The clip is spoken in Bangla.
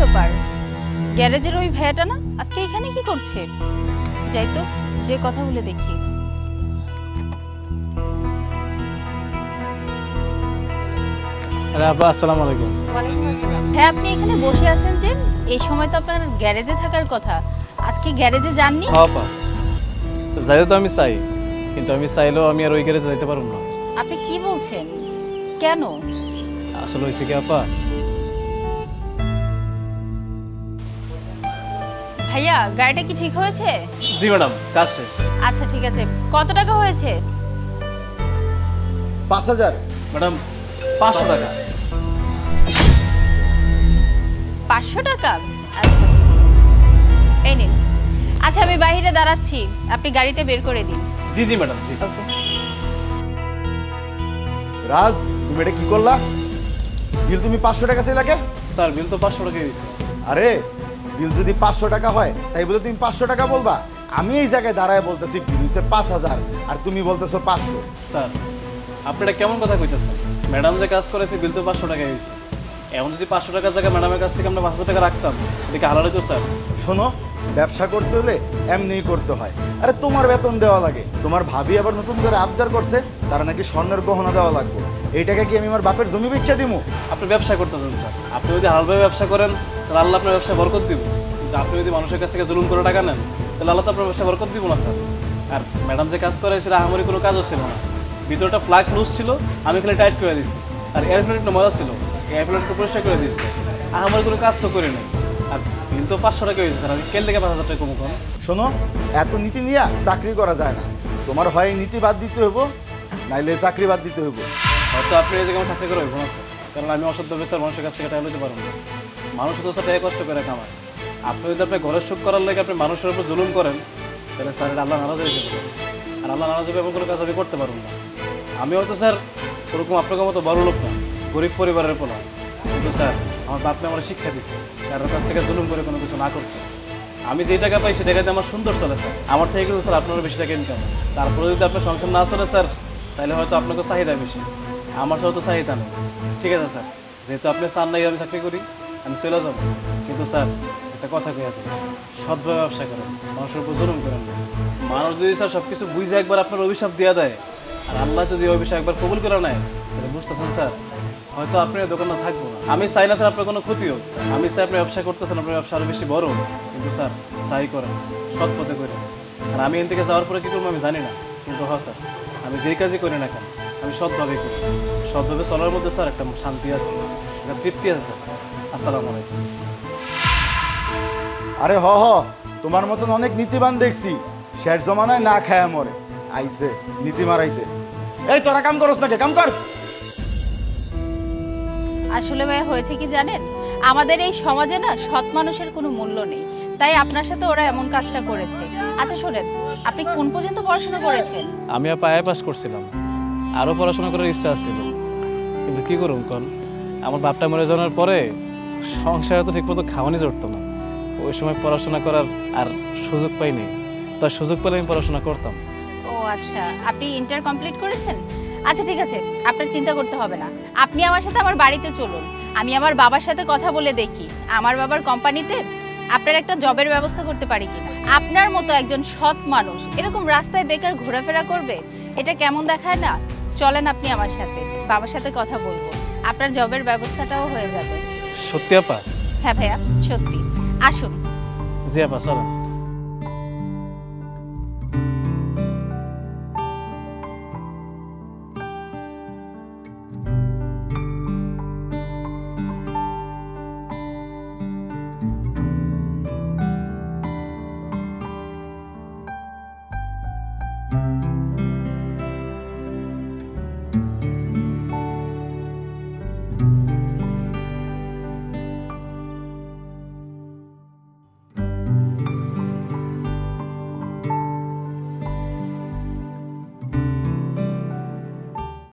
ব্যাপার? গ্যারেজের ওই ভাইয়াটা না আজকে এখানে কি করছে? যাই তো, যে কথা বলে দেখি। আরে আপা, আসসালামু আলাইকুম। ওয়ালাইকুম আসসালাম। হ্যাঁ, আপনি এখানে বসে আছেন যে? এই সময় তো আপনার গ্যারেজে থাকার কথা। আজকে গ্যারেজে যাননি? হ্যাঁ আপা, যাইতে তো আমি চাই, কিন্তু আমি চাইলেও আমি আর ওই গ্যারেজে যাইতে পারবো না। আপনি কি বলছেন? কেন? আসলে হয়েছে কি আপা, ভাইয়া, গাড়িটা কি ঠিক হয়েছে? জি ম্যাডাম, কাজ শেষ। আচ্ছা ঠিক আছে, কত টাকা হয়েছে? 5000। ম্যাডাম 500 টাকা। 500 টাকা? আচ্ছা, এই নিন। আচ্ছা, আমি বাইরে দাঁড়াচ্ছি, আপনি গাড়িটা বের করে দিন। জি জি ম্যাডাম, জি। রাজ, তুমি এটা কি করলা? বিল তুমি 500 টাকা চাই লাগে? স্যার, বিল তো 500 টাকাই হয়েছে। আরে বিল যদি 500 টাকা হয় তাই বলে তুমি 500 টাকা বলবা? আমি এই জায়গায় দাঁড়ায় বলতেছি বিল হচ্ছে 5000 আর তুমি বলতেছো 500। স্যার, আপনি এটা কেমন কথা কইতেছেন? ম্যাডাম যে কাজ করেছে বিল তো 500 টাকাই হয়েছে। এখন যদি 500 টাকার জায়গায় ম্যাডামের কাছ থেকে আমরা 5000 টাকা রাখতাম, এটা কি হালাল হতো স্যার? শোনো, ব্যবসা করতে হলে এমনিই করতে হয়। আরে তোমার বেতন দেওয়া লাগে, তোমার ভাবি আবার নতুন করে আবদার করছে তারা নাকি স্বর্ণের গহনা দেওয়া লাগবে। এই টাকা কি আমি আমার বাপের জমি বেচা দিমু? আপনি ব্যবসা করতেছেন স্যার, আপনি যদি হালালভাবে ব্যবসা করেন তাহলে আল্লাহ আপনার ব্যবসায় বরকত দিব। কিন্তু আপনি যদি মানুষের কাছ থেকে জুলুম করে টাকা নেন তাহলে আল্লাহ তো আপনার ব্যবসায় বরকত দিব না স্যার। আর ম্যাডাম যে কাজ করে সেটা আহামরি কোনো কাজও ছিল না। ভিতরটা ফ্লাগ লুজ ছিল, আমি এখানে টাইট করে দিচ্ছি। আর এয়ার ফিল্টারটা মজা ছিল, এয়ার ফিল্টারটা পরিষ্কার করে দিচ্ছি। আহামরি কোনো কাজ তো করি নাই। আর বিল তো 500 টাকা হয়েছে স্যার, আমি কেন থেকে 5000 টাকা কমু কম? শোনো, এত নীতি নিয়ে চাকরি করা যায় না। তোমার হয় নীতি বাদ দিতে হইব, নাইলে চাকরি বাদ দিতে হইব। হয়তো আপনি এই জায়গায় আমার চাকরি করে হইব না স্যার, কারণ আমি অসৎভাবে স্যার মানুষের কাছ থেকে টাকা লইতে পারবো না। মানুষ তো স্যার টাকা কষ্ট করে কামায়। আপনি যদি আপনার ঘরের সুখ করার লাগে আপনি মানুষের উপর জুলুম করেন তাহলে স্যার এটা আল্লাহ নারাজ হয়ে যেতে পারে। আর আল্লাহ নারাজ হবে এমন কোনো কাজ আমি করতে পারবো না। আমি হয়তো স্যার ওরকম আপনার মতো বড় লোক না, গরিব পরিবারের পোলা, কিন্তু স্যার আমার বাপ আমার শিক্ষা দিচ্ছে কারোর কাছ থেকে জুলুম করে কোনো কিছু না করতে। আমি যে টাকা পাই সে টাকাতে আমার সুন্দর চলে স্যার। আমার থেকে কিন্তু স্যার আপনারও বেশি টাকা ইনকাম। তারপরে যদি আপনার সংসার না চলে স্যার তাহলে হয়তো আপনাকে চাহিদা বেশি, আমার সাথে তো চাহিদা নেই। ঠিক আছে স্যার, যেহেতু আপনি চান নাই আমি চাকরি করি, আমি চলে যাবো। কিন্তু স্যার একটা কথা কই আছে, সৎভাবে ব্যবসা করেন, মানুষের উপর জুলুম করেন না। মানুষ যদি স্যার সব কিছু বুঝে একবার আপনার অভিশাপ দেওয়া দেয় আর আল্লাহ যদি অভিশাপ একবার কবুল করে নেয় তাহলে বুঝতেছেন স্যার হয়তো আপনি দোকানে থাকবো না। আমি চাই না স্যার আপনার কোনো ক্ষতি হোক, আমি চাই আপনি ব্যবসা করতেছেন, আপনার ব্যবসা আরও বেশি বড় হোক। কিন্তু স্যার চাই করেন, সৎ পথে করেন। আর আমি এখান থেকে যাওয়ার পরে কী করবো আমি জানি না, কিন্তু হ্যাঁ স্যার আমি যেই কাজই করি না কেন আমি সৎভাবেই করি। সৎভাবে চলার মধ্যে স্যার একটা শান্তি আছে, একটা তৃপ্তি আছে স্যার। আসসালামু আলাইকুম। আরে হ হ, তোমার মতন অনেক নীতিবান দেখছি, শেষ জমানায় না খায় মরে, আইছে নীতি মারাইতে। এই তোরা কাম করস নাকি? কাম কর। আসলে ভাই হয়েছে কি জানেন, আমাদের এই সমাজে না সৎ মানুষের কোনো মূল্য নেই, তাই আপনার সাথে ওরা এমন কাজটা করেছে। আচ্ছা শোনেন, আপনি কোন পর্যন্ত পড়াশোনা করেছেন? আমি আয়া পাস করছিলাম, আরও পড়াশোনা করার ইচ্ছা ছিল, কিন্তু কী করুন কন, আমার বাপটা মরে যাওয়ার পরে সংসারে তো ঠিকমতো খাওয়ানি জড়তো না। ওই সময় পড়াশোনা করার আর সুযোগ পাইনি, তার সুযোগ পেলে আমি পড়াশোনা করতাম। ও আচ্ছা, আপনি ইন্টার কমপ্লিট করেছেন? আচ্ছা ঠিক আছে, আপনার চিন্তা করতে হবে না। আপনি আমার সাথে আমার বাড়িতে চলুন, আমি আমার বাবার সাথে কথা বলে দেখি আমার বাবার কোম্পানিতে আপনার একটা জবের ব্যবস্থা করতে পারি কিনা। আপনার মতো একজন সৎ মানুষ এরকম রাস্তায় বেকার ঘোরাফেরা করবে, এটা কেমন দেখায় না? চলেন আপনি আমার সাথে, বাবার সাথে কথা বলবো, আপনার জবের ব্যবস্থাটাও হয়ে যাবে। সত্যি আপা? হ্যাঁ ভাইয়া সত্যি, আসুন। জি আপা, চলেন।